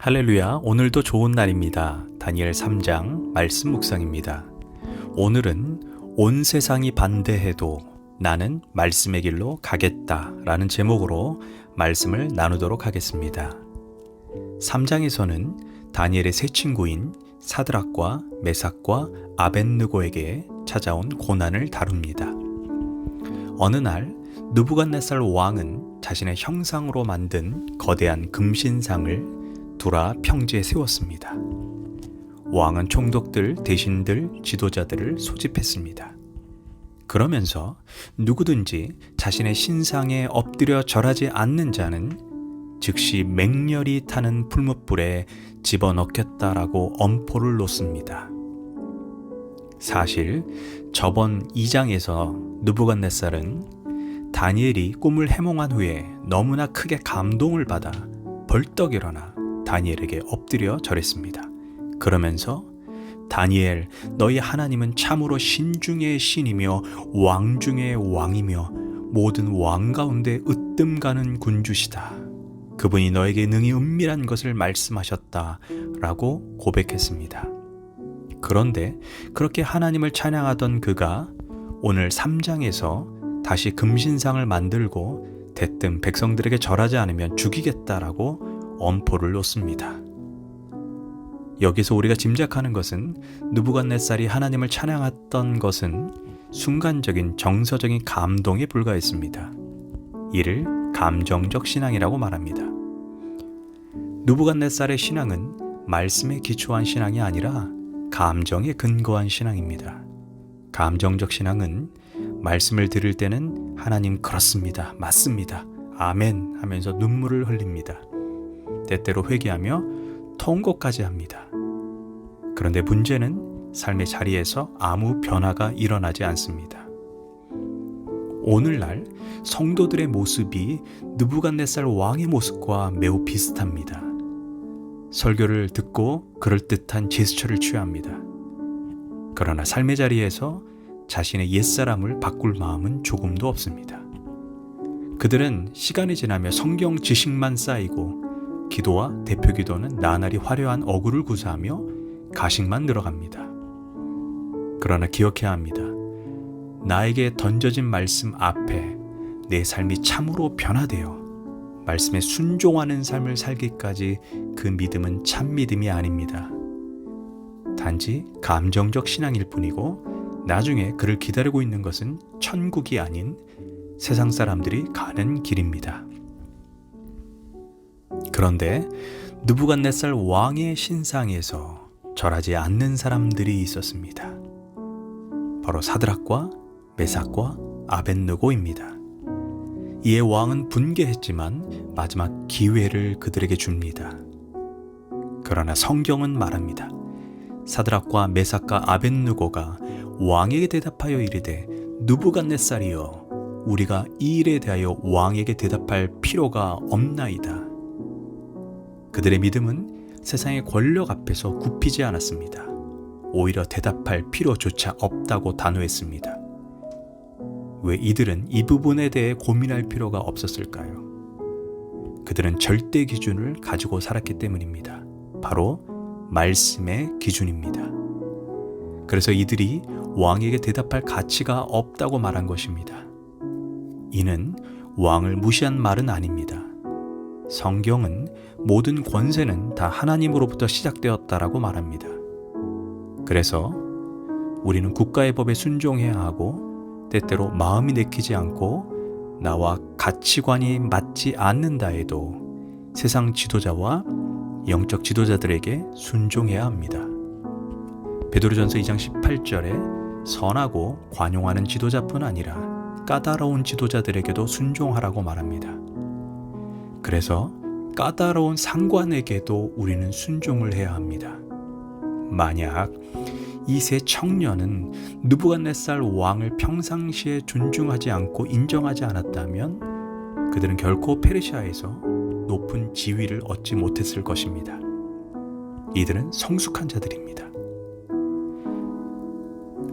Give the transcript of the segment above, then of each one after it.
할렐루야, 오늘도 좋은 날입니다. 다니엘 3장 말씀 묵상입니다. 오늘은 온 세상이 반대해도 나는 말씀의 길로 가겠다 라는 제목으로 말씀을 나누도록 하겠습니다. 3장에서는 다니엘의 세 친구인 사드락과 메삭과 아벳느고에게 찾아온 고난을 다룹니다. 어느 날 느부갓네살 왕은 자신의 형상으로 만든 거대한 금신상을 두라 평지에 세웠습니다. 왕은 총독들, 대신들, 지도자들을 소집했습니다. 그러면서 누구든지 자신의 신상에 엎드려 절하지 않는 자는 즉시 맹렬히 타는 풀무불에 집어넣겠다라고 엄포를 놓습니다. 사실 저번 2장에서 느부갓네살은 다니엘이 꿈을 해몽한 후에 너무나 크게 감동을 받아 벌떡 일어나 다니엘에게 엎드려 절했습니다. 그러면서 다니엘, 너희 하나님은 참으로 신 중의 신이며 왕 중의 왕이며 모든 왕 가운데 으뜸가는 군주시다. 그분이 너에게 능히 은밀한 것을 말씀하셨다 라고 고백했습니다. 그런데 그렇게 하나님을 찬양하던 그가 오늘 3장에서 다시 금신상을 만들고 대뜸 백성들에게 절하지 않으면 죽이겠다라고 엄포를 놓습니다. 여기서 우리가 짐작하는 것은 느부갓네살이 하나님을 찬양했던 것은 순간적인 정서적인 감동에 불과했습니다. 이를 감정적 신앙이라고 말합니다. 느부갓네살의 신앙은 말씀에 기초한 신앙이 아니라 감정에 근거한 신앙입니다. 감정적 신앙은 말씀을 들을 때는 하나님 그렇습니다, 맞습니다, 아멘 하면서 눈물을 흘립니다. 때때로 회개하며 통곡까지 합니다. 그런데 문제는 삶의 자리에서 아무 변화가 일어나지 않습니다. 오늘날 성도들의 모습이 느부갓네살 왕의 모습과 매우 비슷합니다. 설교를 듣고 그럴듯한 제스처를 취합니다. 그러나 삶의 자리에서 자신의 옛사람을 바꿀 마음은 조금도 없습니다. 그들은 시간이 지나며 성경 지식만 쌓이고 기도와 대표 기도는 나날이 화려한 어구를 구사하며 가식만 늘어갑니다. 그러나 기억해야 합니다. 나에게 던져진 말씀 앞에 내 삶이 참으로 변화되어 말씀에 순종하는 삶을 살기까지 그 믿음은 참 믿음이 아닙니다. 단지 감정적 신앙일 뿐이고 나중에 그를 기다리고 있는 것은 천국이 아닌 세상 사람들이 가는 길입니다. 그런데 느부갓네살 왕의 신상에서 절하지 않는 사람들이 있었습니다. 바로 사드락과 메삭과 아벳느고입니다. 이에 왕은 분개했지만 마지막 기회를 그들에게 줍니다. 그러나 성경은 말합니다. 사드락과 메삭과 아벳느고가 왕에게 대답하여 이르되 느부갓네살이여, 우리가 이 일에 대하여 왕에게 대답할 필요가 없나이다. 그들의 믿음은 세상의 권력 앞에서 굽히지 않았습니다. 오히려 대답할 필요조차 없다고 단호했습니다. 왜 이들은 이 부분에 대해 고민할 필요가 없었을까요? 그들은 절대 기준을 가지고 살았기 때문입니다. 바로 말씀의 기준입니다. 그래서 이들이 왕에게 대답할 가치가 없다고 말한 것입니다. 이는 왕을 무시한 말은 아닙니다. 성경은 모든 권세는 다 하나님으로부터 시작되었다라고 말합니다. 그래서 우리는 국가의 법에 순종해야 하고 때때로 마음이 내키지 않고 나와 가치관이 맞지 않는다 해도 세상 지도자와 영적 지도자들에게 순종해야 합니다. 베드로전서 2장 18절에 선하고 관용하는 지도자뿐 아니라 까다로운 지도자들에게도 순종하라고 말합니다. 그래서 까다로운 상관에게도 우리는 순종을 해야 합니다. 만약 이 세 청년은 느부갓네살 왕을 평상시에 존중하지 않고 인정하지 않았다면 그들은 결코 페르시아에서 높은 지위를 얻지 못했을 것입니다. 이들은 성숙한 자들입니다.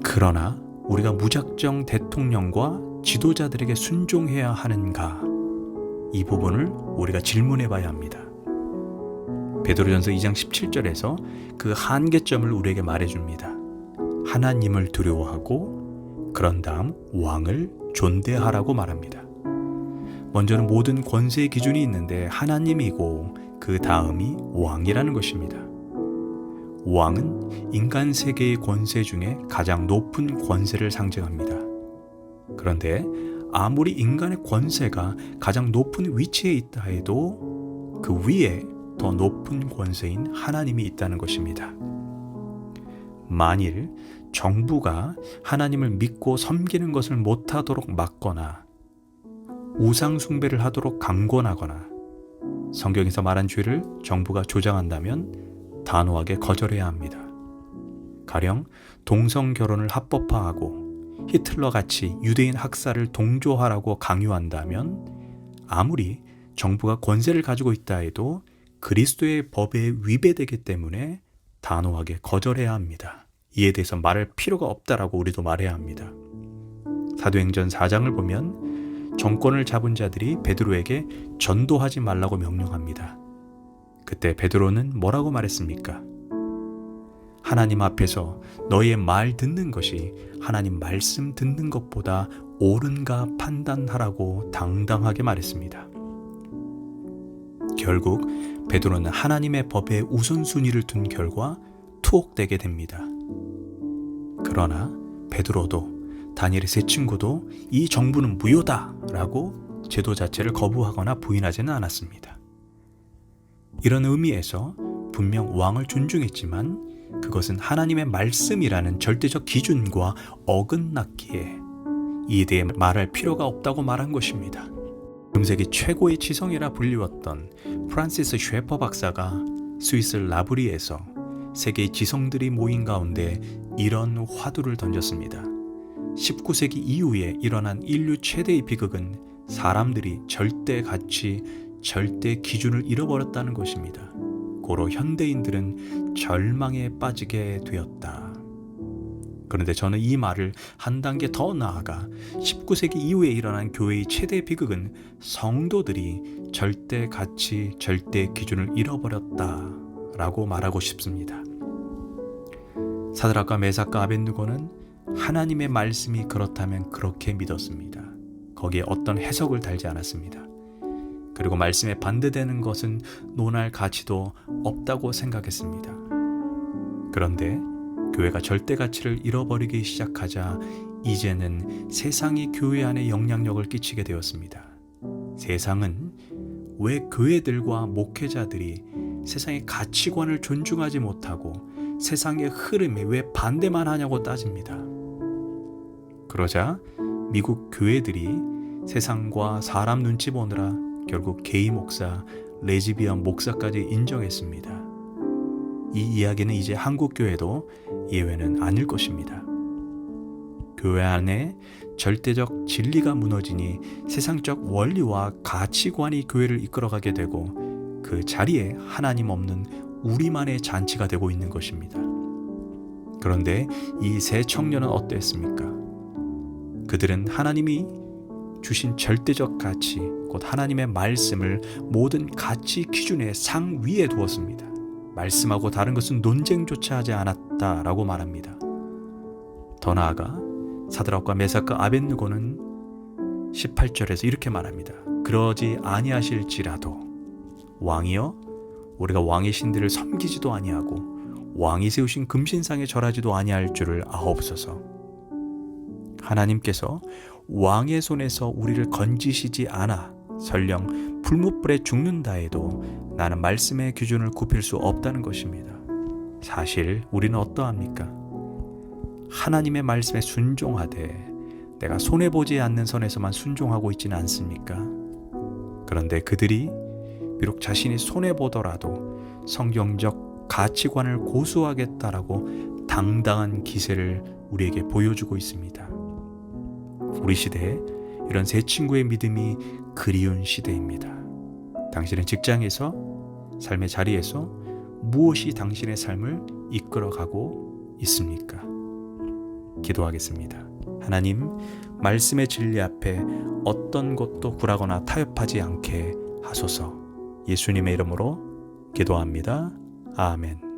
그러나 우리가 무작정 대통령과 지도자들에게 순종해야 하는가? 이 부분을 우리가 질문해 봐야 합니다. 베드로전서 2장 17절에서 그 한계점을 우리에게 말해줍니다. 하나님을 두려워하고 그런 다음 왕을 존대하라고 말합니다. 먼저는 모든 권세의 기준이 있는데 하나님이고 그 다음이 왕이라는 것입니다. 왕은 인간 세계의 권세 중에 가장 높은 권세를 상징합니다. 그런데 아무리 인간의 권세가 가장 높은 위치에 있다 해도 그 위에 더 높은 권세인 하나님이 있다는 것입니다. 만일 정부가 하나님을 믿고 섬기는 것을 못하도록 막거나 우상 숭배를 하도록 강권하거나 성경에서 말한 죄를 정부가 조장한다면 단호하게 거절해야 합니다. 가령 동성 결혼을 합법화하고 히틀러같이 유대인 학살을 동조하라고 강요한다면 아무리 정부가 권세를 가지고 있다 해도 그리스도의 법에 위배되기 때문에 단호하게 거절해야 합니다. 이에 대해서 말할 필요가 없다라고 우리도 말해야 합니다. 사도행전 4장을 보면 정권을 잡은 자들이 베드로에게 전도하지 말라고 명령합니다. 그때 베드로는 뭐라고 말했습니까? 하나님 앞에서 너희의 말 듣는 것이 하나님 말씀 듣는 것보다 옳은가 판단하라고 당당하게 말했습니다. 결국 베드로는 하나님의 법에 우선순위를 둔 결과 투옥되게 됩니다. 그러나 베드로도 다니엘의 세 친구도 이 정부는 무효다 라고 제도 자체를 거부하거나 부인하지는 않았습니다. 이런 의미에서 분명 왕을 존중했지만 그것은 하나님의 말씀이라는 절대적 기준과 어긋났기에 이에 대해 말할 필요가 없다고 말한 것입니다. 금세기 최고의 지성이라 불리웠던 프란시스 쉐퍼 박사가 스위스 라브리에서 세계의 지성들이 모인 가운데 이런 화두를 던졌습니다. 19세기 이후에 일어난 인류 최대의 비극은 사람들이 절대 가치, 절대 기준을 잃어버렸다는 것입니다. 고로 현대인들은 절망에 빠지게 되었다. 그런데 저는 이 말을 한 단계 더 나아가 19세기 이후에 일어난 교회의 최대 비극은 성도들이 절대 가치, 절대 기준을 잃어버렸다라고 말하고 싶습니다. 사드락과 메삭과 아벳느고는 하나님의 말씀이 그렇다면 그렇게 믿었습니다. 거기에 어떤 해석을 달지 않았습니다. 그리고 말씀에 반대되는 것은 논할 가치도 없다고 생각했습니다. 그런데 교회가 절대 가치를 잃어버리기 시작하자 이제는 세상이 교회 안에 영향력을 끼치게 되었습니다. 세상은 왜 교회들과 목회자들이 세상의 가치관을 존중하지 못하고 세상의 흐름에 왜 반대만 하냐고 따집니다. 그러자 미국 교회들이 세상과 사람 눈치 보느라 결국 게이 목사, 레즈비언 목사까지 인정했습니다. 이 이야기는 이제 한국 교회도 예외는 아닐 것입니다. 교회 안에 절대적 진리가 무너지니 세상적 원리와 가치관이 교회를 이끌어가게 되고 그 자리에 하나님 없는 우리만의 잔치가 되고 있는 것입니다. 그런데 이 세 청년은 어땠습니까? 그들은 하나님이 주신 절대적 가치, 곧 하나님의 말씀을 모든 가치 기준의 상위에 두었습니다. 말씀하고 다른 것은 논쟁조차 하지 않았다라고 말합니다. 더 나아가 사드락과 메삭과 아벳느고는 18절에서 이렇게 말합니다. 그러지 아니하실지라도 왕이여 우리가 왕의 신들을 섬기지도 아니하고 왕이 세우신 금신상에 절하지도 아니할 줄을 아옵소서. 하나님께서 왕의 손에서 우리를 건지시지 않아 설령 풀무불에 죽는다 해도 나는 말씀의 기준을 굽힐 수 없다는 것입니다. 사실 우리는 어떠합니까? 하나님의 말씀에 순종하되 내가 손해보지 않는 선에서만 순종하고 있지는 않습니까? 그런데 그들이 비록 자신이 손해보더라도 성경적 가치관을 고수하겠다라고 당당한 기세를 우리에게 보여주고 있습니다. 우리 시대에 이런 세 친구의 믿음이 그리운 시대입니다. 당신은 직장에서, 삶의 자리에서 무엇이 당신의 삶을 이끌어가고 있습니까? 기도하겠습니다. 하나님, 말씀의 진리 앞에 어떤 것도 굴하거나 타협하지 않게 하소서. 예수님의 이름으로 기도합니다. 아멘.